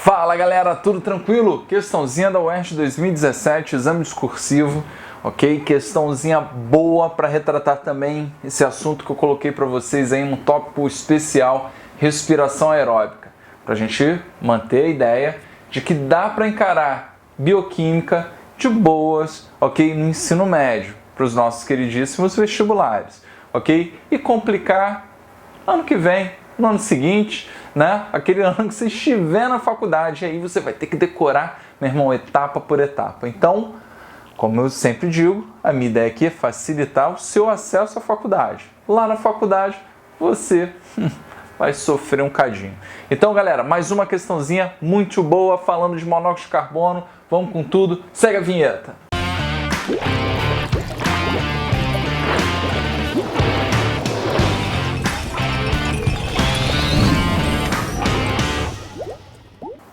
Fala galera, tudo tranquilo? Questãozinha da UERJ 2017, exame discursivo, ok? Questãozinha boa para retratar também esse assunto que eu coloquei para vocês aí, um tópico especial, respiração aeróbica, para a gente manter a ideia de que dá para encarar bioquímica de boas, ok? No ensino médio, para os nossos queridíssimos vestibulares, ok? E complicar ano que vem, no ano seguinte, né? Aquele ano que você estiver na faculdade, aí você vai ter que decorar, meu irmão, etapa por etapa. Então, como eu sempre digo, a minha ideia aqui é facilitar o seu acesso à faculdade. Lá na faculdade, você vai sofrer um cadinho. Então, galera, mais uma questãozinha muito boa, falando de monóxido de carbono. Vamos com tudo. Segue a vinheta.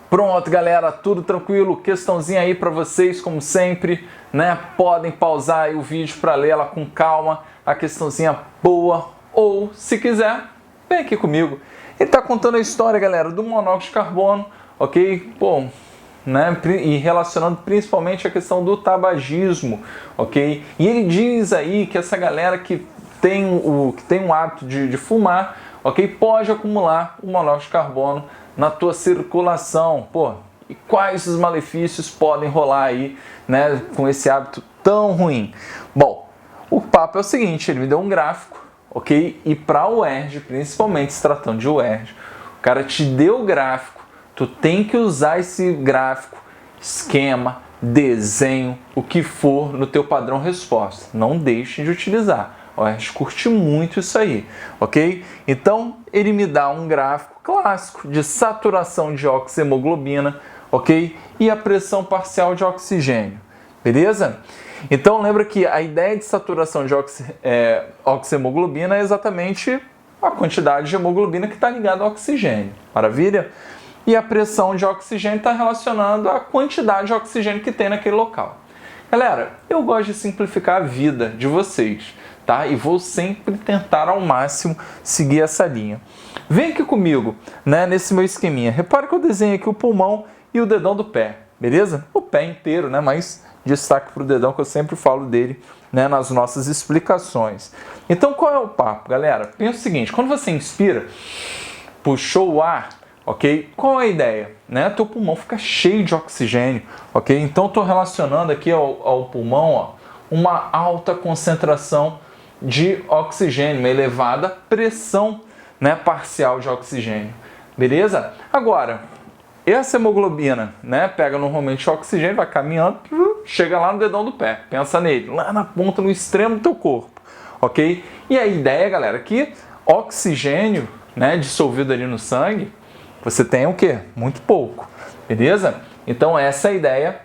Pronto, galera, tudo tranquilo, questãozinha aí para vocês, como sempre, né? Podem pausar aí o vídeo para ler ela com calma, a questãozinha boa, ou, se quiser, vem aqui comigo. Ele tá contando a história, galera, do monóxido de carbono, ok? Pô, né? E relacionando principalmente a questão do tabagismo, ok? E ele diz aí que essa galera que tem um hábito de fumar, ok? Pode acumular o monóxido de carbono na tua circulação, pô, e quais os malefícios podem rolar aí, né, com esse hábito tão ruim? Bom, o papo é o seguinte, ele me deu um gráfico, ok? E para o UERJ, principalmente se tratando de UERJ, o cara te deu o gráfico, tu tem que usar esse gráfico, esquema, desenho, o que for no teu padrão resposta. Não deixe de utilizar. A UERJ curte muito isso aí, ok? Então, ele me dá um gráfico clássico de saturação de oxihemoglobina, ok? E a pressão parcial de oxigênio, beleza? Então, lembra que a ideia de saturação de oxihemoglobina é exatamente a quantidade de hemoglobina que está ligada ao oxigênio, maravilha? E a pressão de oxigênio está relacionada à quantidade de oxigênio que tem naquele local. Galera, eu gosto de simplificar a vida de vocês, tá? E vou sempre tentar ao máximo seguir essa linha. Vem aqui comigo, né, nesse meu esqueminha. Repara que eu desenho aqui o pulmão e o dedão do pé, beleza? O pé inteiro, né, mas destaque para o dedão, que eu sempre falo dele, né, nas nossas explicações. Então, qual é o papo, galera? Pensa o seguinte, quando você inspira, puxou o ar, ok? Qual é a ideia? Né? Teu pulmão fica cheio de oxigênio, ok? Então, estou relacionando aqui ao pulmão, ó, uma alta concentração de oxigênio, uma elevada pressão, né, parcial de oxigênio, beleza? Agora, essa hemoglobina, né, pega normalmente o oxigênio, vai caminhando, chega lá no dedão do pé, pensa nele, lá na ponta, no extremo do teu corpo, ok? E a ideia, galera, é que oxigênio, né, dissolvido ali no sangue, você tem o quê? Muito pouco, beleza? Então essa é a ideia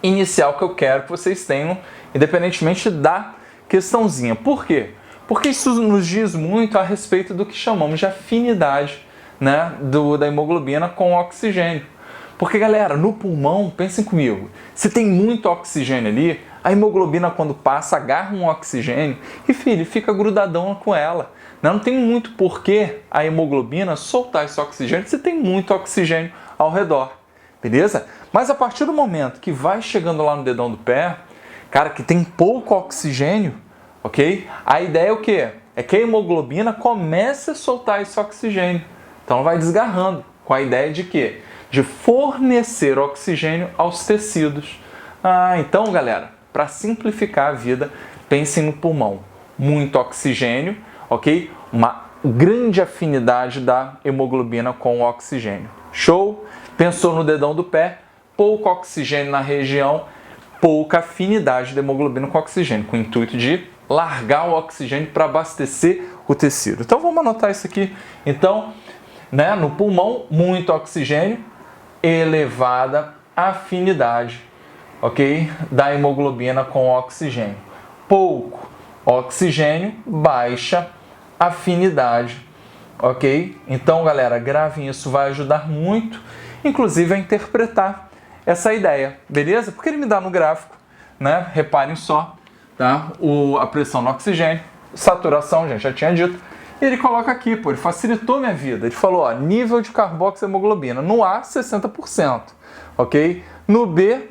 inicial que eu quero que vocês tenham, independentemente da questãozinha. Por quê? Porque isso nos diz muito a respeito do que chamamos de afinidade, né, da hemoglobina com o oxigênio. Porque, galera, no pulmão, pensem comigo, se tem muito oxigênio ali, a hemoglobina quando passa agarra um oxigênio e, filho, fica grudadão com ela. Não tem muito porquê a hemoglobina soltar esse oxigênio se tem muito oxigênio ao redor, beleza? Mas a partir do momento que vai chegando lá no dedão do pé, cara, que tem pouco oxigênio, ok? A ideia é o quê? É que a hemoglobina comece a soltar esse oxigênio. Então ela vai desgarrando, com a ideia de quê? De fornecer oxigênio aos tecidos. Então, galera, para simplificar a vida, pensem no pulmão. Muito oxigênio, ok? Uma grande afinidade da hemoglobina com o oxigênio. Show? Pensou no dedão do pé, pouco oxigênio na região, pouca afinidade da hemoglobina com o oxigênio, com o intuito de largar o oxigênio para abastecer o tecido. Então vamos anotar isso aqui. Então, né, no pulmão, muito oxigênio, elevada afinidade, ok? Da hemoglobina com o oxigênio. Pouco oxigênio, baixa afinidade, ok? Então, galera, gravem isso, vai ajudar muito, inclusive a interpretar essa ideia, beleza? Porque ele me dá no gráfico, né? Reparem só, tá? A pressão no oxigênio, saturação, gente, já tinha dito, E ele coloca aqui, pô, ele facilitou minha vida. Ele falou, ó, nível de carboxihemoglobina. No A, 60%, ok? No B,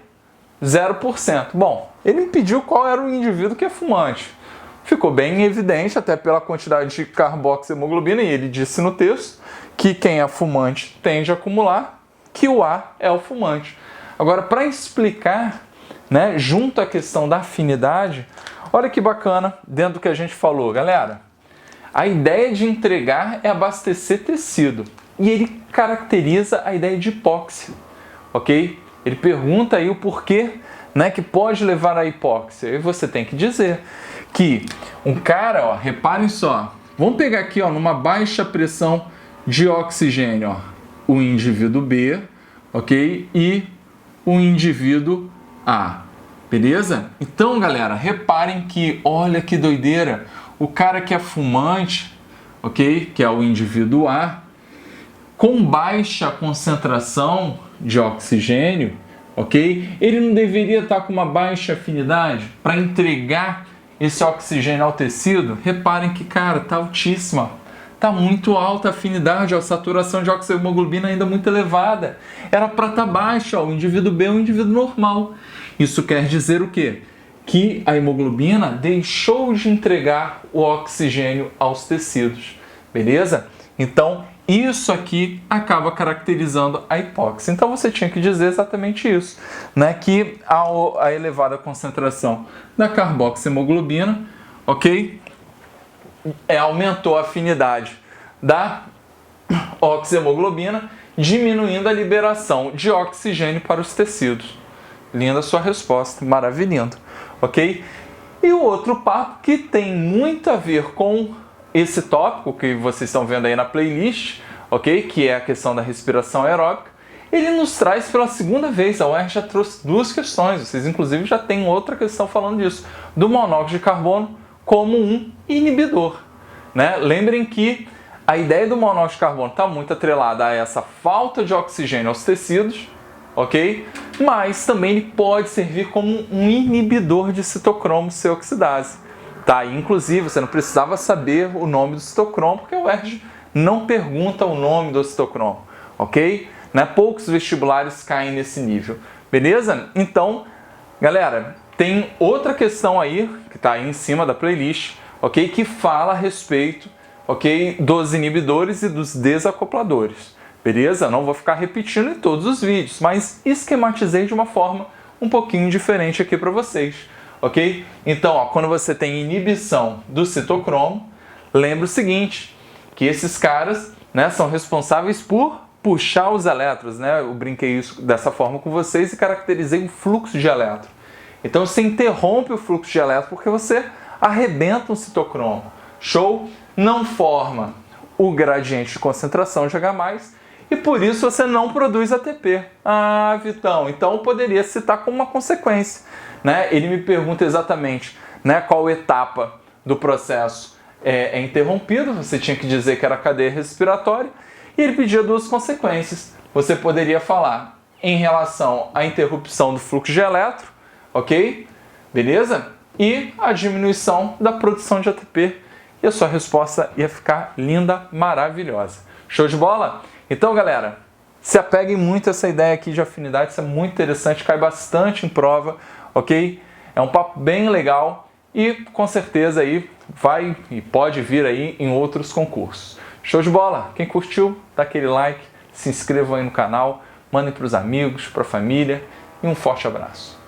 0%. Bom, ele me pediu qual era o indivíduo que é fumante. Ficou bem evidente, até pela quantidade de carboxihemoglobina, e ele disse no texto que quem é fumante tende a acumular, que o A é o fumante. Agora, para explicar, né, junto à questão da afinidade, olha que bacana dentro do que a gente falou, galera. A ideia de entregar é abastecer tecido, e ele caracteriza a ideia de hipóxia, ok? Ele pergunta aí o porquê, né, que pode levar à hipóxia, e você tem que dizer que um cara, ó, reparem só, vamos pegar aqui, ó, numa baixa pressão de oxigênio, ó, o indivíduo B, ok? E o indivíduo A, beleza? Então, galera, reparem que, olha que doideira, o cara que é fumante, ok? Que é o indivíduo A, com baixa concentração de oxigênio, ok? Ele não deveria estar com uma baixa afinidade para entregar esse oxigênio ao tecido? Reparem que, cara, tá altíssima. Tá muito alta a afinidade, a saturação de oxihemoglobina ainda muito elevada. Era para estar baixa, ó, o indivíduo B é um indivíduo normal. Isso quer dizer o quê? Que a hemoglobina deixou de entregar o oxigênio aos tecidos, beleza? Então, isso aqui acaba caracterizando a hipóxia. Então, você tinha que dizer exatamente isso, né? Que a elevada concentração da carboxihemoglobina, ok? Aumentou a afinidade da oxihemoglobina, diminuindo a liberação de oxigênio para os tecidos. Linda sua resposta, maravilhoso, ok? E o outro papo que tem muito a ver com esse tópico que vocês estão vendo aí na playlist, ok? Que é a questão da respiração aeróbica. Ele nos traz pela segunda vez, a UERJ já trouxe duas questões, vocês inclusive já tem outra questão falando disso, do monóxido de carbono como um inibidor, né? Lembrem que a ideia do monóxido de carbono está muito atrelada a essa falta de oxigênio aos tecidos, ok? Mas também ele pode servir como um inibidor de citocromo C oxidase, tá? Inclusive, você não precisava saber o nome do citocromo, porque o UERJ não pergunta o nome do citocromo, ok? Né? Poucos vestibulares caem nesse nível, beleza? Então, galera, tem outra questão aí, que está aí em cima da playlist, ok? Que fala a respeito, ok? Dos inibidores e dos desacopladores, beleza? Não vou ficar repetindo em todos os vídeos, mas esquematizei de uma forma um pouquinho diferente aqui para vocês, ok? Então, ó, quando você tem inibição do citocromo, lembra o seguinte, que esses caras, né, são responsáveis por puxar os elétrons, né? Eu brinquei isso dessa forma com vocês e caracterizei um fluxo de elétron. Então você interrompe o fluxo de elétron porque você arrebenta um citocromo. Show? Não forma o gradiente de concentração de H+, e por isso você não produz ATP. Ah, Vitão, então eu poderia citar como uma consequência, né? Ele me pergunta exatamente, né, qual etapa do processo é interrompido, você tinha que dizer que era a cadeia respiratória, e ele pedia duas consequências. Você poderia falar em relação à interrupção do fluxo de elétron, ok? Beleza? E a diminuição da produção de ATP. E a sua resposta ia ficar linda, maravilhosa. Show de bola? Então, galera, se apeguem muito a essa ideia aqui de afinidade, isso é muito interessante, cai bastante em prova, ok? É um papo bem legal e com certeza aí vai e pode vir aí em outros concursos. Show de bola? Quem curtiu, dá aquele like, se inscrevam aí no canal, mandem para os amigos, para a família e um forte abraço.